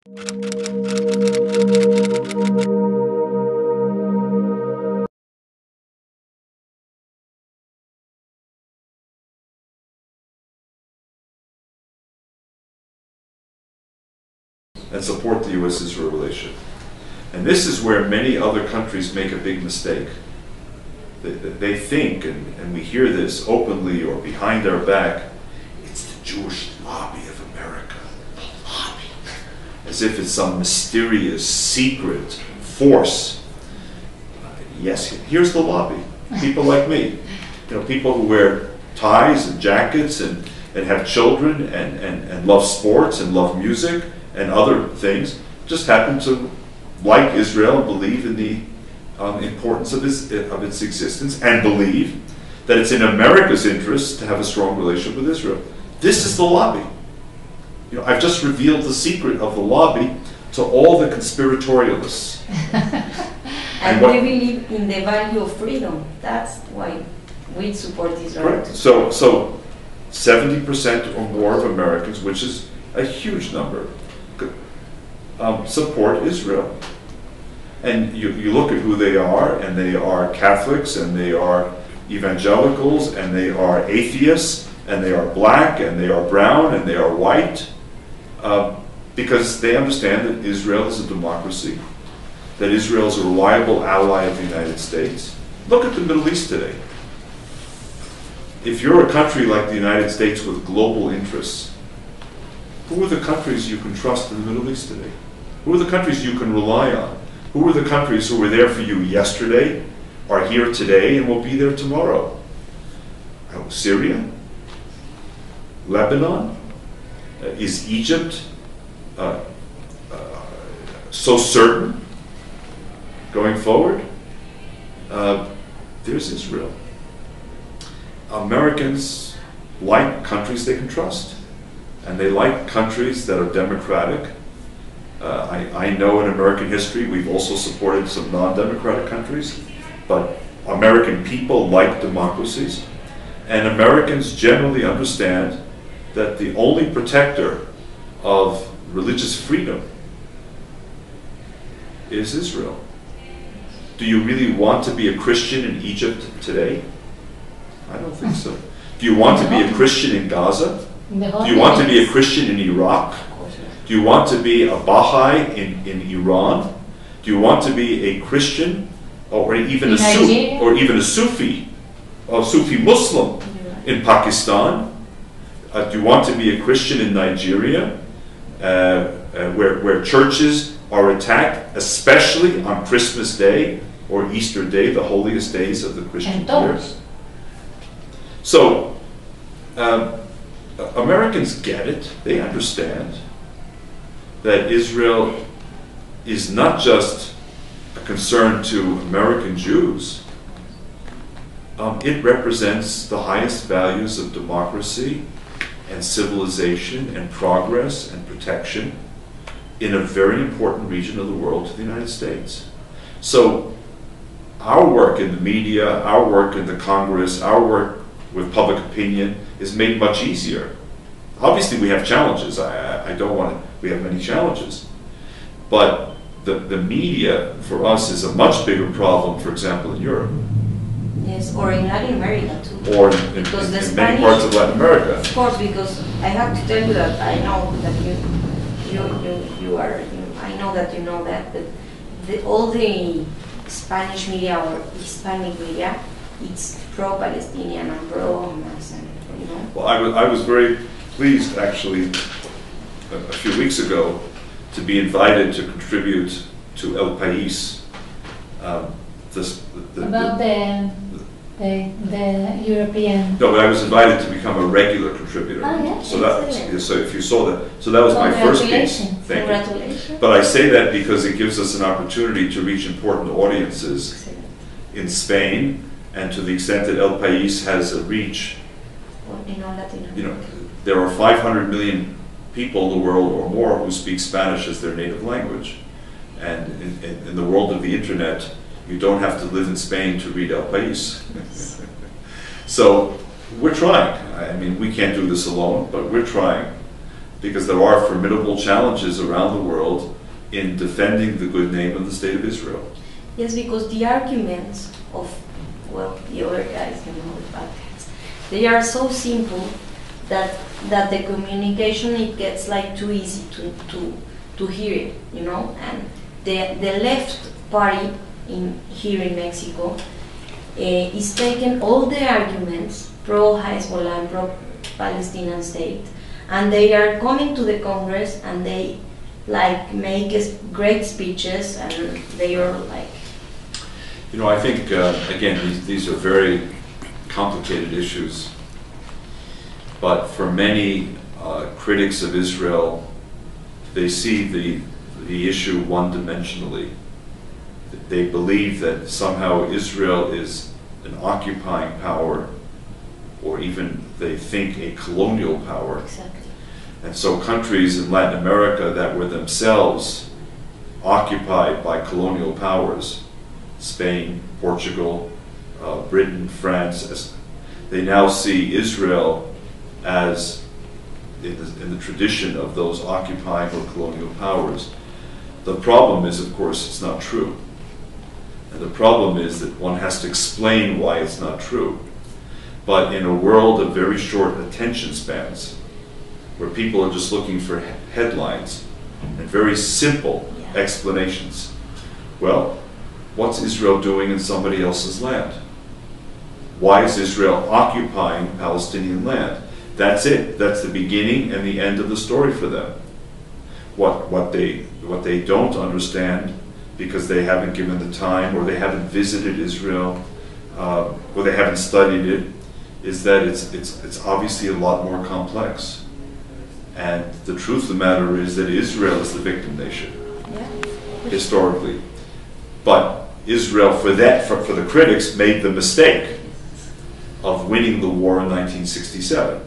And support the U.S.-Israel relationship. And this is where many other countries make a big mistake. They think, and we hear this openly or behind our back, it's the Jewish lobby of America. The lobby. As if it's some mysterious, secret force. Yes, here's the lobby. People like me. You know, people who wear ties and jackets and have children and love sports and love music and other things, just happen to like Israel and believe in the importance of its existence, and believe that it's in America's interest to have a strong relationship with Israel. This is the lobby. You know, I've just revealed the secret of the lobby to all the conspiratorialists. and we believe in the value of freedom. That's why we support Israel. Right. So 70% or more of Americans, which is a huge number, support Israel. And you look at who they are, and they are Catholics, and they are evangelicals, and they are atheists, and they are black, and they are brown, and they are white, because they understand that Israel is a democracy, that Israel is a reliable ally of the United States. Look at the Middle East today. If you're a country like the United States with global interests, who are the countries you can trust in the Middle East today? Who are the countries you can rely on? Who are the countries who were there for you yesterday, are here today, and will be there tomorrow? Syria? Lebanon? Is Egypt so certain going forward? There's Israel. Americans like countries they can trust, and they like countries that are democratic. I know in American history we've also supported some non-democratic countries, but American people like democracies, and Americans generally understand that the only protector of religious freedom is Israel. Do you really want to be a Christian in Egypt today? I don't think so. Do you want to be a Christian in Gaza? Do you want to be a Christian in Iraq? Do you want to be a Baha'i in Iran? Do you want to be a Christian or even a Sufi or Sufi Muslim in Pakistan? Do you want to be a Christian in Nigeria, where churches are attacked, especially on Christmas Day or Easter Day, the holiest days of the Christian year? So Americans get it. They understand that Israel is not just a concern to American Jews. It represents the highest values of democracy and civilization and progress and protection in a very important region of the world to the United States. So our work in the media, our work in the Congress, our work with public opinion is made much easier. Obviously we have challenges. We have many challenges. But the media for us is a much bigger problem, for example, in Europe. Yes, or in Latin America too. Or in many parts of Latin America. Of course, because I have to tell you that I know that I know that you know that, but all the Spanish media or Hispanic media, it's pro-Palestinian and pro-Hamas, you know. Well, I was very pleased actually a few weeks ago to be invited to contribute to El País. About the European. No, but I was invited to become a regular contributor. Oh, yeah. So if you saw that, so that was my first piece. Thank you. But I say that because it gives us an opportunity to reach important audiences in Spain, and to the extent that El País has a reach. You know, there are 500 million people in the world or more who speak Spanish as their native language, and in the world of the internet, you don't have to live in Spain to read El País. So we're trying. I mean, we can't do this alone, but we're trying because there are formidable challenges around the world in defending the good name of the State of Israel. Yes, because the arguments of, well, the other guys, you know, the bad guys, they are so simple that the communication, it gets like too easy to hear it, you know. And the left party here in Mexico is taking all the arguments pro-Hezbollah and pro-Palestinian state, and they are coming to the Congress and they like make great speeches, and they are like... You know, I think, again, these are very complicated issues, but for many critics of Israel, they see the issue one-dimensionally. They believe that somehow Israel is an occupying power, or even they think a colonial power. Exactly. And so countries in Latin America that were themselves occupied by colonial powers, Spain, Portugal, Britain, France, they now see Israel as in the tradition of those occupying or colonial powers. The problem is, of course, it's not true. And the problem is that one has to explain why it's not true. But in a world of very short attention spans, where people are just looking for headlines and very simple explanations, well, what's Israel doing in somebody else's land? Why is Israel occupying Palestinian land? That's it. That's the beginning and the end of the story for them. What they don't understand, because they haven't given the time, or they haven't visited Israel, or they haven't studied it, is that it's obviously a lot more complex. And the truth of the matter is that Israel is the victim nation, historically. But Israel, for the critics, made the mistake of winning the war in 1967.